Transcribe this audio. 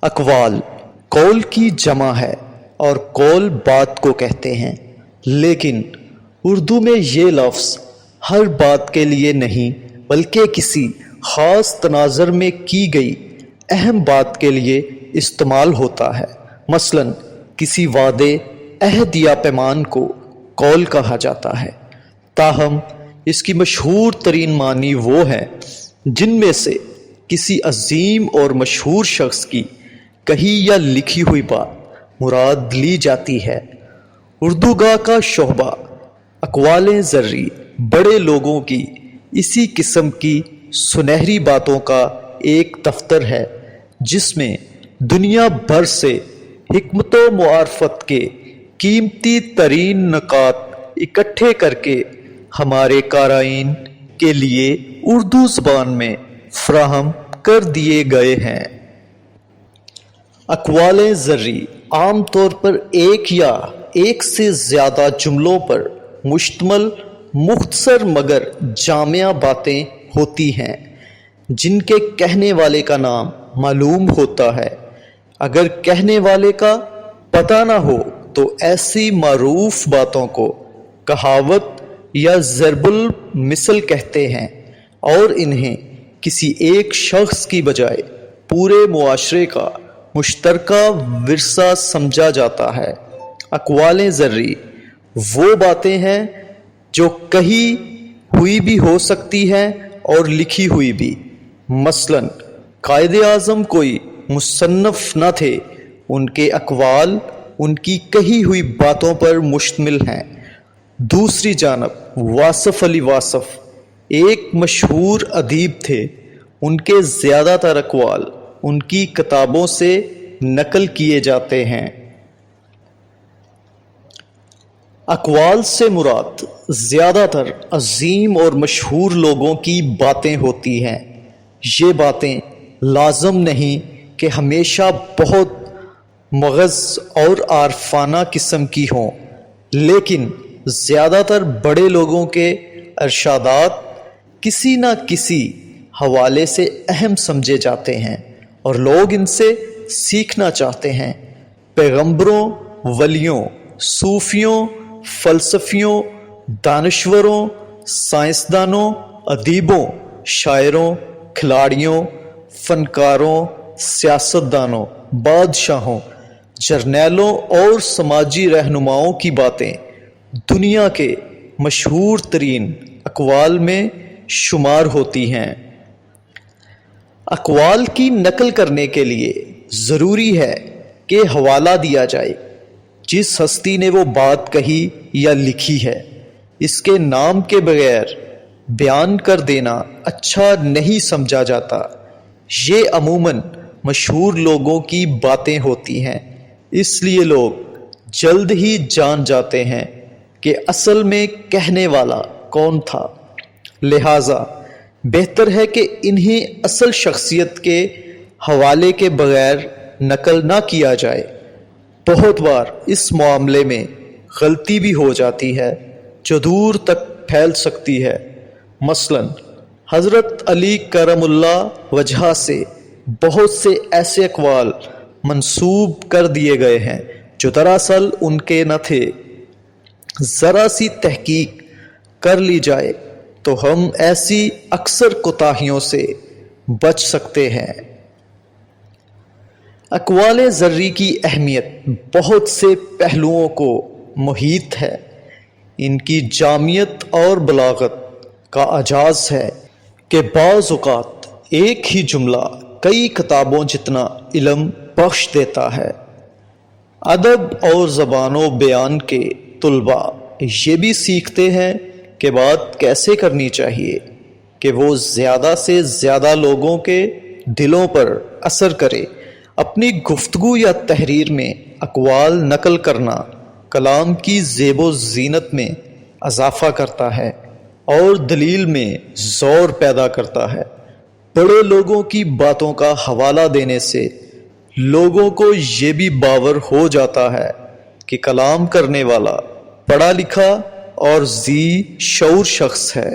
اقوال قول کی جمع ہے اور قول بات کو کہتے ہیں، لیکن اردو میں یہ لفظ ہر بات کے لیے نہیں بلکہ کسی خاص تناظر میں کی گئی اہم بات کے لیے استعمال ہوتا ہے۔ مثلا کسی وعدے، عہد یا پیمان کو قول کہا جاتا ہے، تاہم اس کی مشہور ترین معنی وہ ہے جن میں سے کسی عظیم اور مشہور شخص کی کہی یا لکھی ہوئی بات مراد لی جاتی ہے۔ اردو گاہ کا شعبہ اقوال زرعی بڑے لوگوں کی اسی قسم کی سنہری باتوں کا ایک دفتر ہے، جس میں دنیا بھر سے حکمت و معرفت کے قیمتی ترین نکات اکٹھے کر کے ہمارے قارئین کے لیے اردو زبان میں فراہم کر دیے گئے ہیں۔ اقوال زرعی عام طور پر ایک یا ایک سے زیادہ جملوں پر مشتمل مختصر مگر جامع باتیں ہوتی ہیں، جن کے کہنے والے کا نام معلوم ہوتا ہے۔ اگر کہنے والے کا پتہ نہ ہو تو ایسی معروف باتوں کو کہاوت یا ضرب المثل کہتے ہیں، اور انہیں کسی ایک شخص کی بجائے پورے معاشرے کا مشترکہ ورثہ سمجھا جاتا ہے۔ اقوال زرعی وہ باتیں ہیں جو کہی ہوئی بھی ہو سکتی ہیں اور لکھی ہوئی بھی۔ مثلا قائد اعظم کوئی مصنف نہ تھے، ان کے اقوال ان کی کہی ہوئی باتوں پر مشتمل ہیں۔ دوسری جانب واصف علی واصف ایک مشہور ادیب تھے، ان کے زیادہ تر اقوال ان کی کتابوں سے نقل کیے جاتے ہیں۔ اقوال سے مراد زیادہ تر عظیم اور مشہور لوگوں کی باتیں ہوتی ہیں۔ یہ باتیں لازم نہیں کہ ہمیشہ بہت مغز اور عارفانہ قسم کی ہوں، لیکن زیادہ تر بڑے لوگوں کے ارشادات کسی نہ کسی حوالے سے اہم سمجھے جاتے ہیں اور لوگ ان سے سیکھنا چاہتے ہیں۔ پیغمبروں، ولیوں، صوفیوں، فلسفیوں، دانشوروں، سائنسدانوں، ادیبوں، شاعروں، کھلاڑیوں، فنکاروں، سیاستدانوں، بادشاہوں، جرنیلوں اور سماجی رہنماؤں کی باتیں دنیا کے مشہور ترین اقوال میں شمار ہوتی ہیں۔ اقوال کی نقل کرنے کے لیے ضروری ہے کہ حوالہ دیا جائے جس ہستی نے وہ بات کہی یا لکھی ہے۔ اس کے نام کے بغیر بیان کر دینا اچھا نہیں سمجھا جاتا۔ یہ عموماً مشہور لوگوں کی باتیں ہوتی ہیں، اس لیے لوگ جلد ہی جان جاتے ہیں کہ اصل میں کہنے والا کون تھا، لہٰذا بہتر ہے کہ انہیں اصل شخصیت کے حوالے کے بغیر نقل نہ کیا جائے۔ بہت بار اس معاملے میں غلطی بھی ہو جاتی ہے جو دور تک پھیل سکتی ہے۔ مثلا حضرت علی کرم اللہ وجہہ سے بہت سے ایسے اقوال منسوب کر دیے گئے ہیں جو دراصل ان کے نہ تھے۔ ذرا سی تحقیق کر لی جائے تو ہم ایسی اکثر کوتاہیوں سے بچ سکتے ہیں۔ اقوال زرعی کی اہمیت بہت سے پہلوؤں کو محیط ہے۔ ان کی جامعیت اور بلاغت کا اعجاز ہے کہ بعض اوقات ایک ہی جملہ کئی کتابوں جتنا علم بخش دیتا ہے۔ ادب اور زبان و بیان کے طلباء یہ بھی سیکھتے ہیں کہ بات کیسے کرنی چاہیے کہ وہ زیادہ سے زیادہ لوگوں کے دلوں پر اثر کرے۔ اپنی گفتگو یا تحریر میں اقوال نقل کرنا کلام کی زیب و زینت میں اضافہ کرتا ہے اور دلیل میں زور پیدا کرتا ہے۔ بڑے لوگوں کی باتوں کا حوالہ دینے سے لوگوں کو یہ بھی باور ہو جاتا ہے کہ کلام کرنے والا پڑھا لکھا اور ذی شعور شخص ہے۔